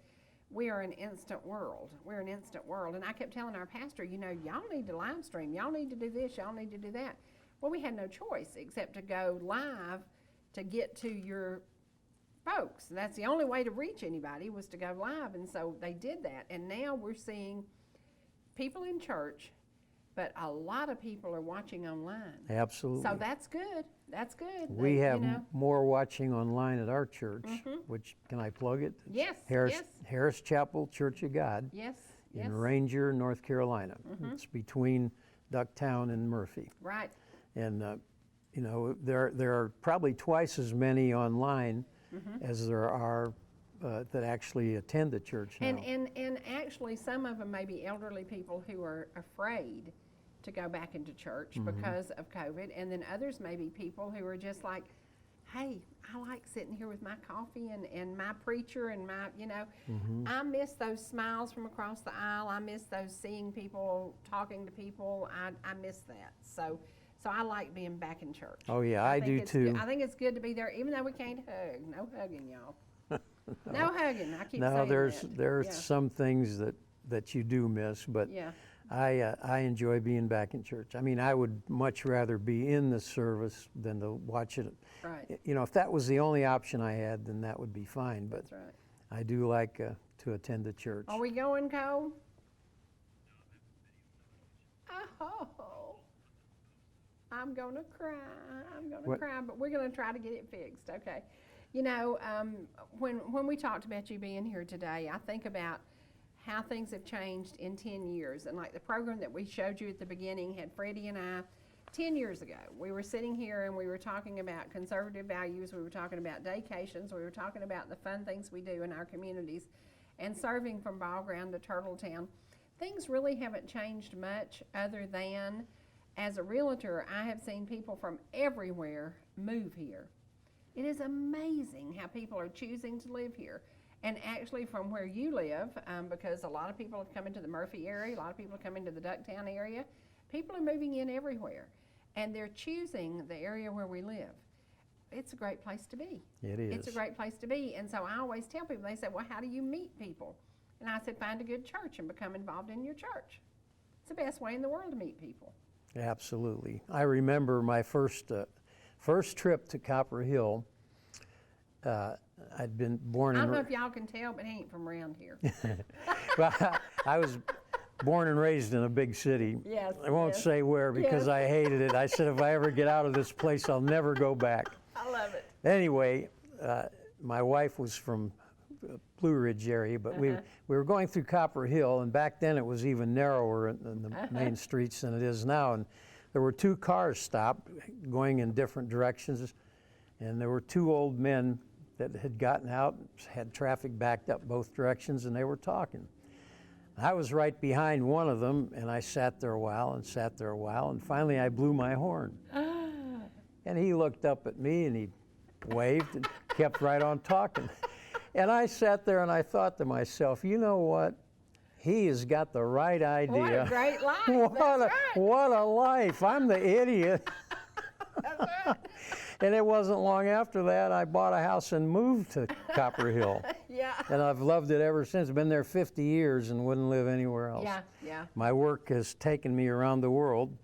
we are an instant world. We're an instant world. And I kept telling our pastor, you know, y'all need to live stream. Y'all need to do this. Y'all need to do that. Well, we had no choice except to go live to get to your folks. That's the only way to reach anybody was to go live. And so they did that. And now we're seeing people in church, but a lot of people are watching online. Absolutely. So that's good. That's good. We They- have you know, more watching online at our church, which, can I plug it? It's Yes, yes. Harris Chapel Church of God yes, yes. in Ranger, North Carolina. It's between Ducktown and Murphy. Right. And, you know, there are probably twice as many online as there are that actually attend the church now. And actually, some of them may be elderly people who are afraid to go back into church because of COVID, and then others may be people who are just like, hey, I like sitting here with my coffee and my preacher and my, you know, I miss those smiles from across the aisle. I miss those seeing people, talking to people. I miss that. So I like being back in church. Oh, yeah, I think do it's too. good. I think it's good to be there, even though we can't hug. No hugging, y'all. No hugging. I keep No, saying there's that. some things that you do miss, but Yeah. I enjoy being back in church. I mean, I would much rather be in the service than to watch it. Right. You know, if that was the only option I had, then that would be fine. But That's right. I do like to attend the church. Are we going, Cole? Oh, I'm gonna cry. I'm gonna What? cry, but we're gonna try to get it fixed. Okay. You know, when we talked about you being here today, I think about how things have changed in 10 years. And like the program that we showed you at the beginning had Freddie and I 10 years ago. We were sitting here and we were talking about conservative values. We were talking about daycations. We were talking about the fun things we do in our communities and serving from Ball Ground to Turtletown. Things really haven't changed much other than as a realtor, I have seen people from everywhere move here. It is amazing how people are choosing to live here. And actually from where you live, because a lot of people have come into the Murphy area, a lot of people have come into the Ducktown area, people are moving in everywhere. And they're choosing the area where we live. It's a great place to be. It is. It's a great place to be. And so I always tell people, they say, well, how do you meet people? And I said, find a good church and become involved in your church. It's the best way in the world to meet people. Absolutely. I remember my first trip to Copper Hill. I'd been born I in. don't know if y'all can tell, but he ain't from around here. Well, I was born and raised in a big city. Yes, I won't yes. say where because Yes. I hated it. I said if I ever get out of this place, I'll never go back. I love it. Anyway, my wife was from Blue Ridge area, but we were going through Copper Hill, and back then it was even narrower in the main streets than it is now. And there were two cars stopped going in different directions, and there were two old men that had gotten out, had traffic backed up both directions, and they were talking. I was right behind one of them, and I sat there a while, and finally I blew my horn. And he looked up at me, and he waved and kept right on talking. And I sat there and I thought to myself, you know what? He has got the right idea. What a great life. What a life. I'm the idiot. That's right. And it wasn't long after that I bought a house and moved to Copper Hill. Yeah. And I've loved it ever since. Been there 50 years and wouldn't live anywhere else. Yeah, yeah. My work has taken me around the world,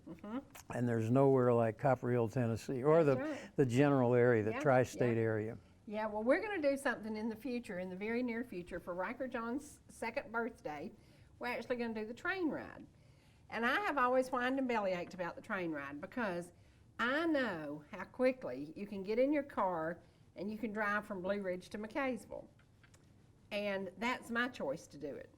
and there's nowhere like Copper Hill, Tennessee, or That's right. the general area, the Yeah, tri-state yeah. area. Yeah, well, we're going to do something in the future, in the very near future, for Riker John's 2nd birthday. We're actually going to do the train ride. And I have always whined and bellyached about the train ride because I know how quickly you can get in your car and you can drive from Blue Ridge to McKaysville. And that's my choice to do it.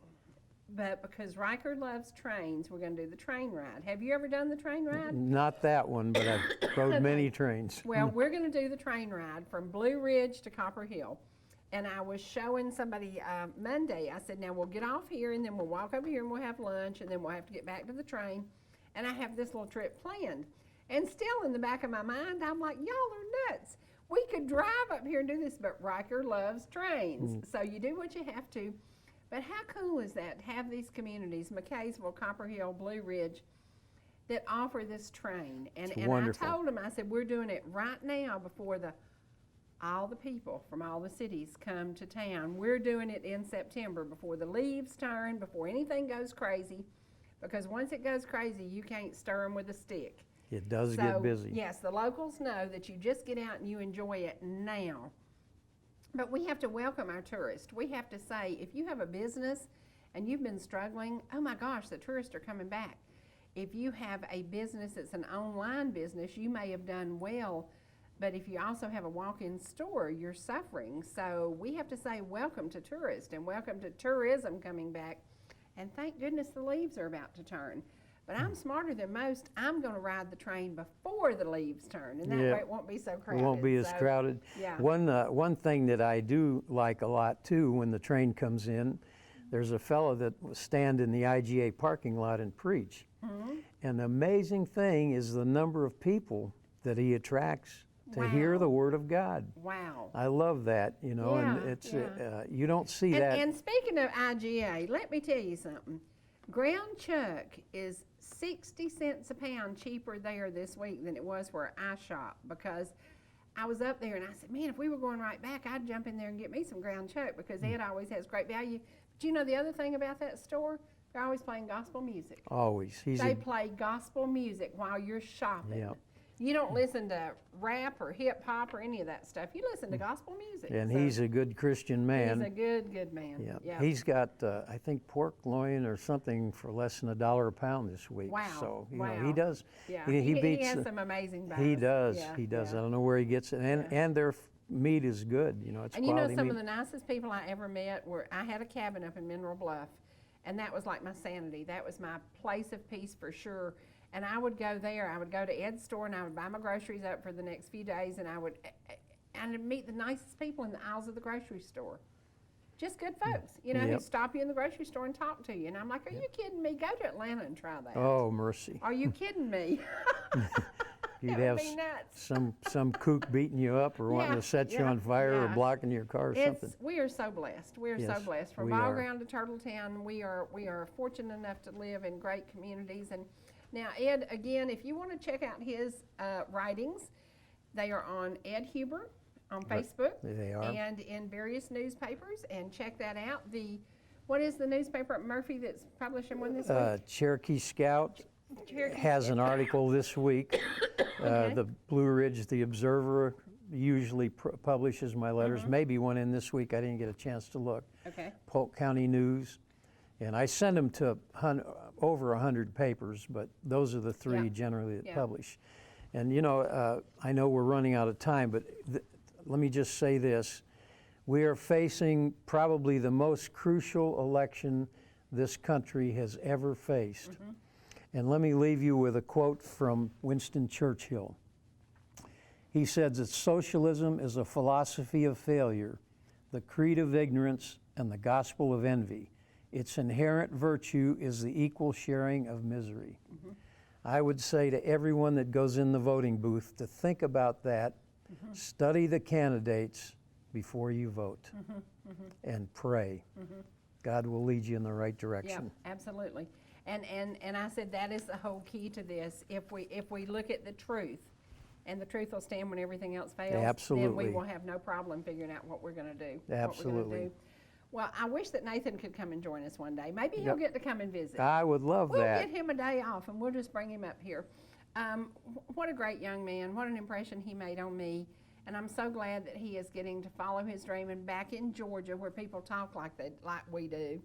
But because Riker loves trains, we're going to do the train ride. Have you ever done the train ride? Not that one, but I've rode many trains. Well, we're going to do the train ride from Blue Ridge to Copper Hill. And I was showing somebody Monday, I said, now we'll get off here and then we'll walk over here and we'll have lunch and then we'll have to get back to the train. And I have this little trip planned. And still in the back of my mind, I'm like, y'all are nuts. We could drive up here and do this, but Riker loves trains. So you do what you have to. But how cool is that to have these communities, McKaysville, Copper Hill, Blue Ridge, that offer this train? And wonderful. I told them, I said, we're doing it right now before all the people from all the cities come to town. We're doing it in September before the leaves turn, before anything goes crazy, because once it goes crazy, you can't stir them with a stick. It does So, get busy. yes, the locals know that you just get out and you enjoy it now. But we have to welcome our tourists. We have to say, if you have a business and you've been struggling, oh my gosh, the tourists are coming back. If you have a business that's an online business, you may have done well, but if you also have a walk-in store, you're suffering. So we have to say welcome to tourists and welcome to tourism coming back. And thank goodness the leaves are about to turn. But I'm smarter than most. I'm going to ride the train before the leaves turn, and that way it won't be so crowded. It won't be as crowded. Yeah. One thing that I do like a lot too, when the train comes in, there's a fellow that will stand in the IGA parking lot and preach. And the amazing thing is the number of people that he attracts to hear the Word of God. Wow. I love that, you know, and Yeah, it's yeah. you don't see that. And speaking of IGA, let me tell you something. Ground chuck is 60 cents a pound cheaper there this week than it was where I shop, because I was up there and I said, man, if we were going right back, I'd jump in there and get me some ground chuck, because Ed always has great value. But you know the other thing about that store? They're always playing gospel music. Always. They play gospel music while you're shopping. Yep. You don't listen to rap or hip hop or any of that stuff. You listen to gospel music. And So he's a good Christian man. he's a good man. Yeah. Yeah. He's got, I think, pork loin or something for less than $1 a pound this week. Wow. So, you know, Wow. he does. Yeah. He beats. He has some amazing buys. He does. Yeah, He does. yeah. I don't know where he gets it. And their meat is good. You know, it's And you know, quality some meat. of the nicest people I ever met were, I had a cabin up in Mineral Bluff, and that was like my sanity. That was my place of peace for sure. And I would go there. I would go to Ed's store and I would buy my groceries up for the next few days, and I'd meet the nicest people in the aisles of the grocery store. Just good folks, you know, who Yep. stop you in the grocery store and talk to you. And I'm like, are you kidding me? Go to Atlanta and try that. Oh, mercy. Are you kidding me? You'd That have would be nuts. some kook beating you up or wanting Yeah, to set you yeah, on fire or yeah. blocking your car or something. We are so blessed. We are so Yes, blessed. From we Ball are. Ground to Turtletown, we are fortunate enough to live in great communities. And now, Ed, again, if you want to check out his writings, they are on Ed Huber on Facebook. They are. And in various newspapers. And check that out. What is the newspaper at Murphy that's publishing one this week? Cherokee Scout Cherokee has an article this week. Okay. The Blue Ridge, the Observer usually publishes my letters. Mm-hmm. Maybe one in this week. I didn't get a chance to look. Okay. Polk County News. And I send them to over 100 papers, but those are the three Yeah. generally that Yeah. publish. And you know, I know we're running out of time, but let me just say this. We are facing probably the most crucial election this country has ever faced. Mm-hmm. And let me leave you with a quote from Winston Churchill. He said that socialism is a philosophy of failure, the creed of ignorance, and the gospel of envy. Its inherent virtue is the equal sharing of misery. Mm-hmm. I would say to everyone that goes in the voting booth to think about that, Mm-hmm. study the candidates before you vote, and pray. God will lead you in the right Yeah, direction. absolutely. And I said that is the whole key to this. If we look at the truth, and the truth will stand when everything else fails, then Absolutely. we will have no problem figuring out what we're going to do. Absolutely. Well, I wish that Nathan could come and join us one day. Maybe he'll Yep. get to come and visit. I would love We'll that. get him a day off, and we'll just bring him up here. What a great young man. What an impression he made on me. And I'm so glad that he is getting to follow his dream and back in Georgia where people talk like we do.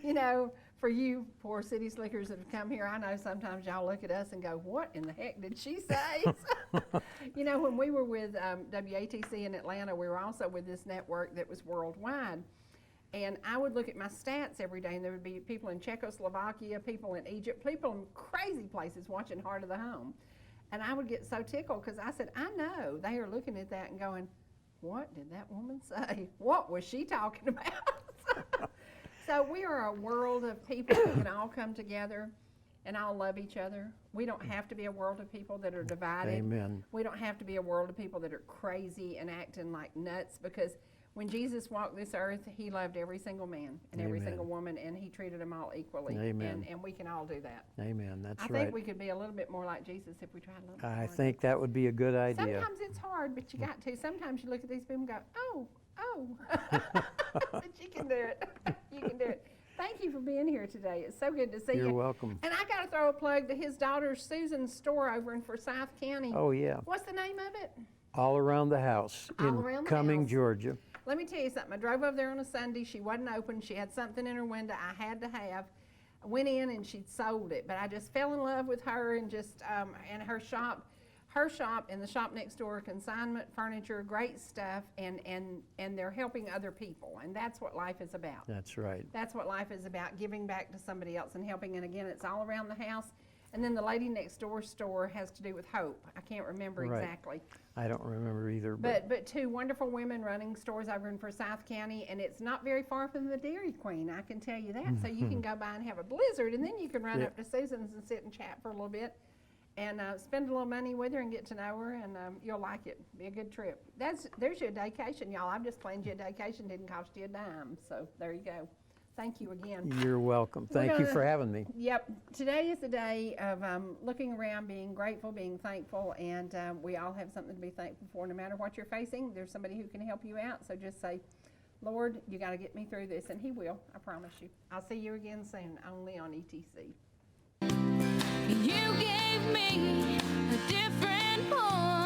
You know, for you poor city slickers that have come here, I know sometimes y'all look at us and go, what in the heck did she say? You know, when we were with WATC in Atlanta, we were also with this network that was worldwide. And I would look at my stats every day, and there would be people in Czechoslovakia, people in Egypt, people in crazy places watching Heart of the Home. And I would get so tickled because I said, I know they are looking at that and going, what did that woman say? What was she talking about? So we are a world of people who can all come together and all love each other. We don't have to be a world of people that are divided. Amen. We don't have to be a world of people that are crazy and acting like nuts, because when Jesus walked this earth, he loved every single man and every Amen. single woman, and he treated them all equally. Amen. And we can all do that. Amen. That's I right. think we could be a little bit more like Jesus if we tried a little bit I harder. think that would be a good idea. Sometimes it's hard, but you got to. Sometimes you look at these people and go, oh. But you can do it. You can do it. Thank you for being here today. It's so good to see you. You're welcome. And I got to throw a plug to his daughter Susan's store over in Forsyth County. Oh, yeah. What's the name of it? All Around the House All in Around the Cumming, House. Georgia. Let me tell you something. I drove over there on a Sunday. She wasn't open. She had something in her window I had to have. I went in and she'd sold it, but I just fell in love with her and just and her shop and the shop next door, consignment furniture, great stuff, and they're helping other people, and that's what life is about. That's right. That's what life is about, giving back to somebody else and helping. And again, it's all around the house. And then the lady next door store has to do with hope. I can't remember Right. exactly. I don't remember either. But two wonderful women running stores over in Forsyth County, and it's not very far from the Dairy Queen, I can tell you that. So you can go by and have a blizzard, and then you can run Yeah. up to Susan's and sit and chat for a little bit, and spend a little money with her and get to know her, and you'll like it. Be a good trip. There's your vacation, y'all. I've just planned you a vacation. Didn't cost you a dime, so there you go. Thank you again. You're welcome. We're Thank you gonna- for having me. Yep. Today is the day of looking around, being grateful, being thankful, and we all have something to be thankful for. No matter what you're facing, there's somebody who can help you out. So just say, Lord, you got to get me through this, and he will. I promise you. I'll see you again soon, only on ETC. You gave me a different point.